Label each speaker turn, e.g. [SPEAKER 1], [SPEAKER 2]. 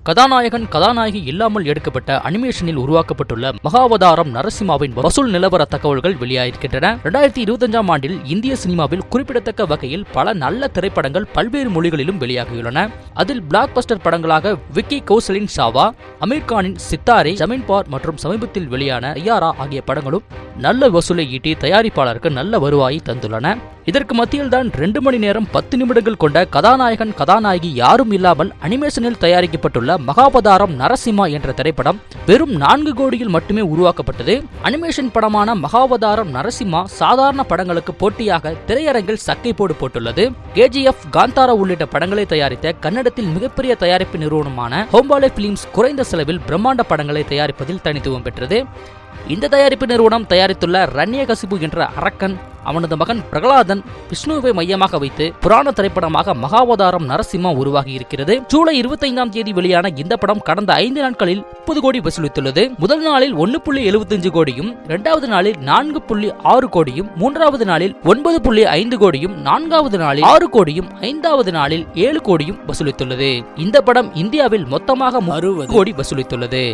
[SPEAKER 1] கதாநாயகன் கதாநாயகி இல்லாமல் எடுக்கப்பட்ட அனிமேஷனில் உருவாக்கப்பட்டுள்ள மகாவதாரம் நரசிம்மாவின் வசூல் நிலவர தகவல்கள் வெளியாகின்றன. 2025ஆம் ஆண்டில் இந்திய சினிமாவில் குறிப்பிடத்தக்க வகையில் பல நல்ல திரைப்படங்கள் பல்வேறு மொழிகளிலும் வெளியாகியுள்ளன. அதில் பிளாக் பஸ்டர் படங்களாக விக்கி கௌசலின் சாவா, அமீர் கானின் சித்தாரே, ஜமீன் பார் மற்றும் சமீபத்தில் வெளியான ஐயாரா ஆகிய படங்களும் நல்ல வசூலை ஈட்டி தயாரிப்பாளருக்கு நல்ல வருவாயை தந்துள்ளன. இதற்கு மத்தியில்தான் 2 மணி நேரம் 10 நிமிடங்கள் கொண்ட கதாநாயகன் கதாநாயகி யாரும் இல்லாமல் அனிமேஷனில் தயாரிக்கப்பட்டுள்ள மகாவதாரம் நரசிம்மா என்ற திரைப்படம் வெறும் 4 கோடியில் மட்டுமே உருவாக்கப்பட்டது. அனிமேஷன் படமான மகாவதாரம் நரசிம்மா சாதாரண படங்களுக்கு போட்டியாக திரையரங்கில் சக்கை போட்டுள்ளது. KGF, காந்தாரா உள்ளிட்ட படங்களை தயாரித்த கன்னடத்தில் மிகப்பெரிய தயாரிப்பு நிறுவனமான ஹோம்பாலே பிலிம்ஸ் குறைந்த செலவில் பிரம்மாண்ட படங்களை தயாரிப்பதில் தனித்துவம் பெற்றது. இந்த தயாரிப்பு நிறுவனம் தயாரித்துள்ள ரண்யகசிபு என்ற அரக்கன், அவனது மகன் பிரகலாதன், விஷ்ணுவை மையமாக வைத்து புராண திரைப்படமாக மகாவதாரம் நரசிம்மா உருவாகி இருக்கிறது. ஜூலை 25ஆம் தேதி வெளியான இந்த படம் கடந்த 5 நாட்களில் 30 கோடி வசூலித்துள்ளது. முதல் நாளில் 1.75 கோடியும், 2வது நாளில் 4.6 கோடியும், 3வது நாளில் 9.5 கோடியும், 4வது நாளில் 6 கோடியும், 5வது நாளில் 7 கோடியும் வசூலித்துள்ளது. இந்த படம் இந்தியாவில் மொத்தமாக 60 கோடி வசூலித்துள்ளது.